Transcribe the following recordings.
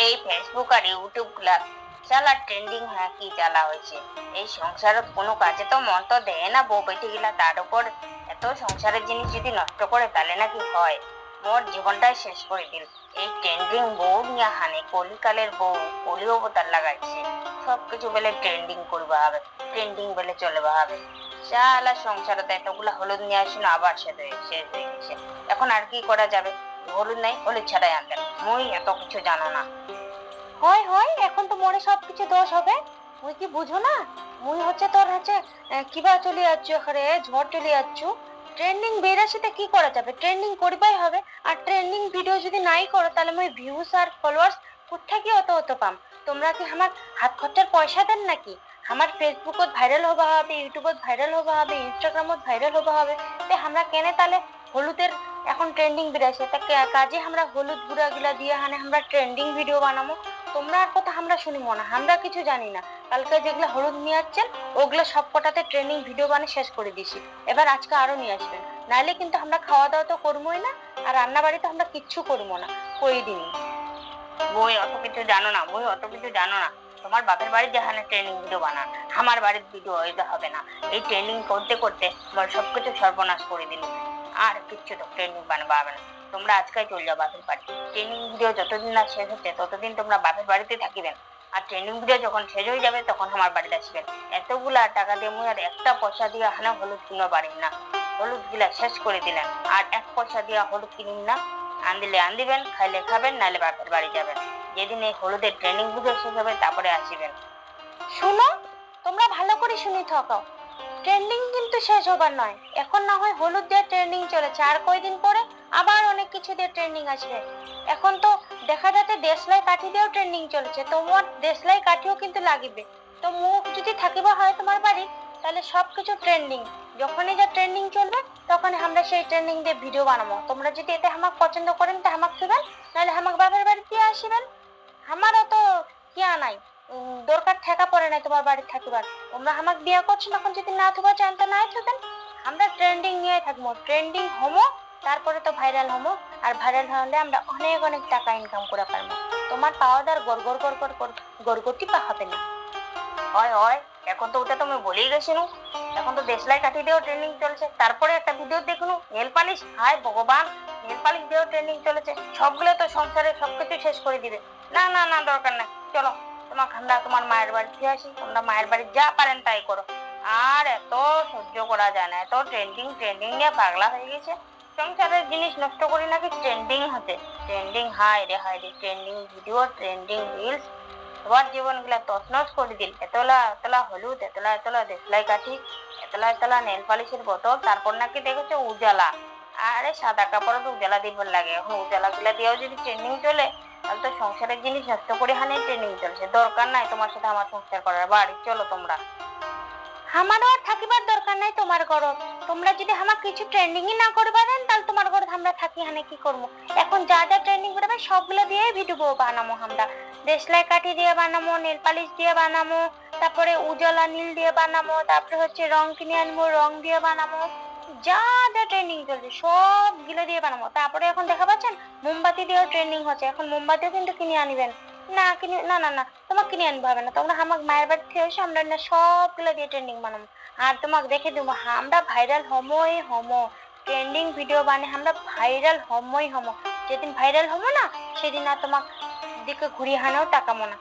এই ফেসবুক আর ইউটিউব গুলা চালা ট্রেন্ডিং হ্যাঁ কি চালা হয়েছে। এই সংসারের কোনো কাজে তো মন তো দেয় না বউ বেটি গিলা, তার উপর এত সংসারের জিনিস যদি নষ্ট করে তাহলে নাকি হয়। মোর জীবনটাই শেষ করে দিল এই ট্রেন্ডিং বউ নিয়ে হানে। কলিকালের বউ কলি অবতার লাগাইছে, সবকিছু বলে ট্রেন্ডিং করবা হবে, ট্রেন্ডিং বলে চলবা হবে। চালা সংসারে তো এতগুলা হলুদ নিয়ে আসুন আবার শেষ হয়ে গেছে। এখন আর কি করা যাবে? হলুদ নাই, হলুদ ছাড়াই আনতেন। মুই এত কিছু জানো না। হয় হয়, এখন তো মনে সবকিছু দোষ হবে। মুই কি বুঝো না? মুই হচ্ছে তোর হচ্ছে কিবা চলে যাচ্ছ, এখানে ঝড় চলে যাচ্ছ। ট্রেন্ডিং বেরাসিতে কি করা যাবে? ট্রেন্ডিং করিবাই হবে। আর ট্রেন্ডিং ভিডিও যদি নাই করো তাহলে মুই ভিউজ আর ফলোয়ার্স কোথা কি অত অত পাম? তোমরা কি আমার হাত খরচার পয়সা দেন নাকি? আমার ফেসবুকত ভাইরাল হবা হবে, ইউটিউবত ভাইরাল হবা হবে, ইনস্টাগ্রামত ভাইরাল হবা হবে। তে আমরা কেনে তাহলে হলুদের এখন ট্রেন্ডিং বেরাইছে তা কাজে আমরা হলুদ গুঁড়া গুলা দিয়ে হানে আমরা ট্রেন্ডিং ভিডিও বানাবো। তোমরা আর কথা আমরা শুনিব না, আমরা কিছু জানি না। কালকে যেগুলো হলুদ নিয়ে আসছেন ওগুলো সব কটাতে ট্রেনিং ভিডিও বানিয়ে শেষ করে দিছি। এবার আজকে আরো নিয়ে আসবেন, নাইলে কিন্তু আমরা খাওয়া দাওয়া তো করবোই না, আর রান্না বাড়িতে আমরা কিচ্ছু করবো না কই দিনই। বই অত কিছু জানো না, বই অত কিছু জানো না। তোমার বাপের বাড়ির যেখানে ট্রেনিং ভিডিও বানান, আমার বাড়ির ভিডিও হইতে হবে না। এই ট্রেনিং করতে করতে তোমার সবকিছু সর্বনাশ করে দিল। আর কিচ্ছু তো ট্রেনিং বানাবা হবে না। তোমরা আজকাই চলে যাও বাপের বাড়ি। ট্রেনিং ভিডিও যতদিন না শেষ হচ্ছে ততদিন তোমরা বাপের বাড়িতে থাকিবেন। আর ট্রেনিং ভিডিও যখন শেষ হয়ে যাবে তখন আমার বাড়িতে আসবেন। এতগুলা টাকা দিয়ে মুই আর একটা পয়সা দিয়ে হানা হলুদ কিনতে পারিম না। হলুদ গুলা শেষ করে দিলেন, আর এক পয়সা দিয়ে হলুদ কিনিম না। আনদিলে আনদিবেন, খাইলে খাবেন, নাহলে বাপের বাড়ি যাবেন। যেদিন এই হলুদের ট্রেনিং ভিডিও শেষ হবে তারপরে আসিবেন। শুনো, তোমরা ভালো করে শুনে থাকাও। ট্রেন্ডিং কিন্তু শেষ হবার নয়। এখন না হয় হলুদ দিয়ে ট্রেন্ডিং চলেছে, আর কয়দিন পরে আবার অনেক কিছু দিয়ে ট্রেন্ডিং আসবে। এখন তো দেখা যাচ্ছে দেশলাই কাঠি দিয়েও ট্রেন্ডিং চলেছে, তোমার দেশলাই কাঠিও কিন্তু লাগিবে। তো মুখ যদি থাকিবা হয় তোমার বাড়ি, তাহলে সবকিছু ট্রেন্ডিং। যখনই যা ট্রেন্ডিং চলবে তখন আমরা সেই ট্রেন্ডিং দিয়ে ভিডিও বানাবো। তোমরা যদি এতে আমাকে পছন্দ করেন তা আমাকে দিবেন, নাহলে আমাকে বাপের বাড়িতে আসিবেন। আমারও তো কিয়া নাই, দরকার ঠেকা পড়ে নাই তোমার বাড়ি থাকিবার। তোমরা আমাকে বিয়ে করছো, এখন যদি না থবা চান তো নাই থাকেন। আমরা ট্রেন্ডিং নিয়ে থাকবো, ট্রেন্ডিং হমো, তারপরে তো ভাইরাল হমো। আর ভাইরাল হলে আমরা অনেক অনেক টাকা ইনকাম করে পারবো। তোমার পাওয়া দার গড় গড় গড় গড় গড় গড়গড়টি পা হবে না। হয় হয়, এখন তো ওটা তুমি বলেই গেছিনু। এখন তো দেশলাই কাঠি দিয়েও ট্রেনিং চলছে। তারপরে একটা ভিডিও দেখুন নেল পালিশ, হায় ভগবান, নেল পালিশ দিয়েও ট্রেনিং চলেছে। সবগুলো তো সংসারে সবকিছু শেষ করে দিবে। না না না, দরকার নাই। চলো তোমাকে আমরা তোমার মায়ের বাড়িতে আসি, তোমরা মায়ের বাড়ি যা পারেন তাই করো। আর এত সহ্য করা যায় না, এত ট্রেন্ডিং ট্রেন্ডিং নিয়ে পাগলা হয়ে গেছে। সংসারের জিনিস নষ্ট করি নাকি ট্রেন্ডিং হতে। ট্রেন্ডিং, হায় রে ট্রেন্ডিং ভিডিও, ট্রেন্ডিং রিলস তোমার জীবন গুলা তছনছ করে দিল। এতলা এতলা হলুদ, এতলা এতলা দেশলাই কাঠি, এতলা এতলা নেল পালিশের বোতল, তারপর নাকি দেখেছো উজালা। আরে সাদা কাপড় উজালা দিবার লাগে। এখন উজালা গুলা দিয়েও যদি ট্রেনিং চলে তাহলে তো সংসারের জিনিস নষ্ট করে হানে ট্রেনিং চলছে। দরকার নাই তোমার সাথে আমার সংসার করার। বাড়ি চলো তোমরা। আমারও আর থাকিবার দরকার নাই তোমার ঘর। তোমরা যদি আমার কিছু ট্রেন্ডিংই না করবা দেন তাহলে তোমার ঘরে আমরা থাকি হানে কি করবো? এখন যা যা ট্রেন্ডিং করবে সবগুলো দিয়ে ভিডিও বানাবো আমরা। দেশলাই কাঠি দিয়ে বানাবো, নেল পালিশ দিয়ে বানাবো, তারপরে উজালা নীল দিয়ে বানাবো, তারপরে হচ্ছে রং কিনে আনবো, রং দিয়ে বানাবো। যা যা ট্রেন্ডিং চলছে সবগুলো দিয়ে বানাবো। তারপরে এখন দেখা পাচ্ছেন মোমবাতি দিয়েও ট্রেন্ডিং হচ্ছে। এখন মোমবাতিও কিন্তু কিনে আনিবেন। না কিনে, না না না, তোমাকে কিনে আনবো হবে না। তোমরা আমার মায়ের বাড়ি থেকে এসে আমরা না সবগুলো দিয়ে ট্রেন্ডিং বানাবো। আর তোমাকে দেখে দেবো আমরা ভাইরাল হমই হমো। ট্রেন্ডিং ভিডিও বানিয়ে আমরা ভাইরাল হমই হমো। যেদিন ভাইরাল হমো না সেদিন আর তোমার দিকে ঘুরিয়ে হানেও টাকামো না।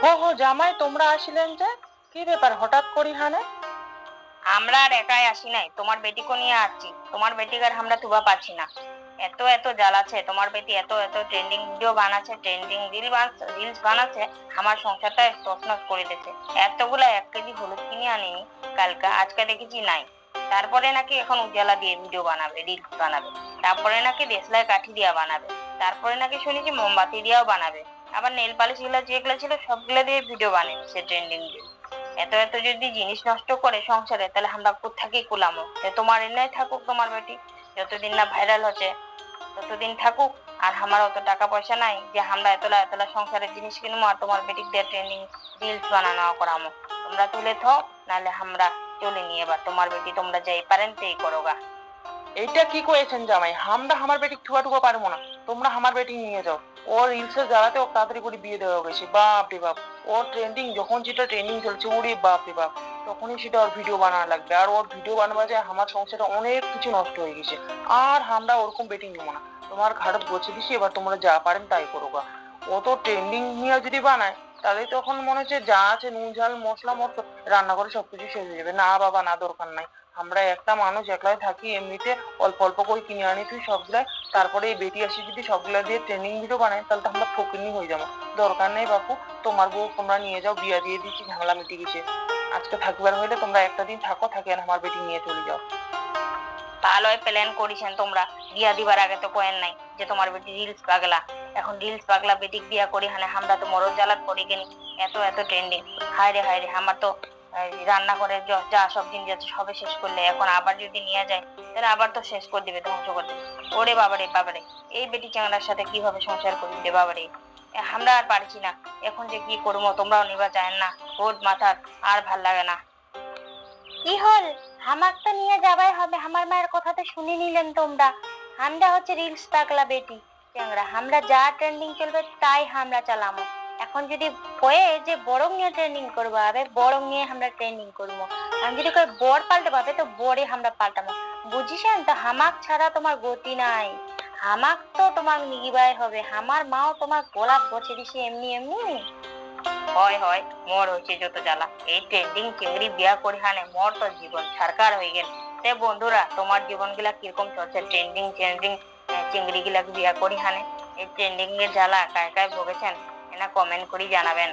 হো হো জামাই, তোমরা আসিলেন যে? কি ব্যাপার হঠাৎ করি হানে? আমরা আর একাই আসি নাই, তোমার বেটিকে নিয়ে আসছি। তোমার বেটিকে আর আমরা তুবা পাচ্ছি না। এত এত জ্বালাচ্ছে তোমার বেটি, এত এত ট্রেন্ডিং ভিডিও বানাচ্ছে, ট্রেন্ডিং রিলস বানাচ্ছে। আমার সংসারটা তছনছ করে দিচ্ছে। এতগুলা 1 কেজি হলুদ কিনে আনিনি কালকে, আজকে দেখেছি নাই। তারপরে নাকি এখন উজালা দিয়ে ভিডিও বানাবে, রিলস বানাবে। তারপরে নাকি দেশলাই কাঠি দিয়া বানাবে। তারপরে নাকি শুনেছি মোমবাতি দিয়েও বানাবে। আবার নেল পালিশ গুলা যেগুলো ছিল সবগুলো দিয়ে ভিডিও বানিয়েছে ট্রেন্ডিং দিয়ে। এত এত যদি জিনিস নষ্ট করে সংসারে তাহলে আমরা কোথাকে কুলামো? তোমার এনে থাকুক তোমার বেটি, যতদিন না ভাইরাল হচ্ছে ততদিন থাকুক। আর আমার অত টাকা পয়সা নাই যে আমরা এতলা এতলা সংসারের জিনিস কিনবো আর তোমার বেটিক দিয়ে ট্রেনিং রিলস বানানো করামো। তোমরা তুলে থাও, নাহলে আমরা চলে নিয়ে। এবার তোমার বেটি তোমরা যাই পারেন সেই করো গা। এইটা কি কয়েছেন জামাই? আমরা আমার বেটি ঠুয়া ঠুয়া পারবো না, তোমরা আমার বেটি নিয়ে যাও। ওর রিলসের জ্বালাতে ওর তাড়াতাড়ি করে বিয়ে দেওয়া গেছে। বাপ রে বাপ, ওর ট্রেন্ডিং যখন যেটা ট্রেন্ডিং চলছে, ওরে বাপ রে বাপ, তখনই সেটা ওর ভিডিও বানানো লাগবে। আর ওর ভিডিও বানাবা যে আমার সংসারে অনেক কিছু নষ্ট হয়ে গেছে। আর আমরা ওরকম বেটিং নেবো না। তোমার ঘাটত বসে দিছি, এবার তোমরা যা পারেন তাই করো গা। ও তো ট্রেন্ডিং নিয়ে যদি বানায়, তাহলে তখন মনে হচ্ছে যা আছে নুন ঝাল মশলা মতো রান্না করে সবকিছু শেষ হয়ে যাবে। না বাবা না, দরকার নাই। আমরা একটা মানুষ একলাই থাকি, এমনিতে অল্প অল্প করে কিনে আনি তুই সবগুলাই। তারপরে এই বেটি আসি যদি সবগুলা দিয়ে ট্রেনিং ভিডিও বানাই, তাহলে তো আমরা ফকিনি হয়ে যাবো। দরকার নেই বাপু, তোমার বউ তোমরা নিয়ে যাও, বিয়া দিয়ে দিচ্ছি, ঝামেলা মিটে গেছে। আজকে থাকবার হইলে তোমরা একটা দিন থাকো, থাকে আর আমার বেটি নিয়ে চলে যাও। ভালোই প্ল্যান করেছেন তোমরা। বিয়া দিবার আগে তো কয়েন নাই যে তোমার বেটি রিলস পাগলা। এখন রিলস পাগলা বেটিক বিয়া করি হানে আমরা তো মরদ জ্বালাত পড়ে গেনি। এত এত ট্রেন্ডিং, হায় রে আমার তো রান্না করে যা সব জিনিস আছে সবে শেষ করলে, এখন আবার যদি নিয়ে যায় তাহলে আবার তো শেষ করে দিবে, ধ্বংস করে দিবে। ওরে বাবারে, এই বেটি চাংড়ার সাথে কিভাবে সংসার করি রে বাবারে। আমরা আর পারছি না। এখন যে কি করবো, তোমরাও নিবা চায় না, রোদ মাথার আর ভাল লাগে না। কি হল, হামাক তো নিয়ে যাবাই হবে। আমার মায়ের কথা তো শুনে নিলেন তোমরা। আমরা হচ্ছে রিলস পাগলা বেটি চ্যাংরা, আমরা যা ট্রেন্ডিং চলবে তাই আমরা চালামো। এখন যদি কয়ে যে বরং নিয়ে ট্রেন্ডিং করবো, আবে বরং নিয়ে আমরা ট্রেন্ডিং করবো। আমি যদি কই বর পাল্টে পাবে, তো বরে আমরা পাল্টাবো। বুঝিসেন তো, হামাক ছাড়া তোমার গতি নাই। হামাক তো তোমার নিগিবাই হবে। আমার মাও তোমার গোলাপ বসে দিছে এমনি এমনি। হয় মোর হচ্ছে যত জ্বালা। এই ট্রেন্ডিং চিংড়ি বিয়া করি হানে মোর তো জীবন সরকার হয়ে গেল। সে বন্ধুরা, তোমার জীবন গুলা কিরকম চলছে? ট্রেন্ডিং চিংড়ি গুলা বিয়া করি হানে এই ট্রেন্ডিং এর জ্বালা কায় কায় ভোগেছেন, এনা কমেন্ট করে জানাবেন।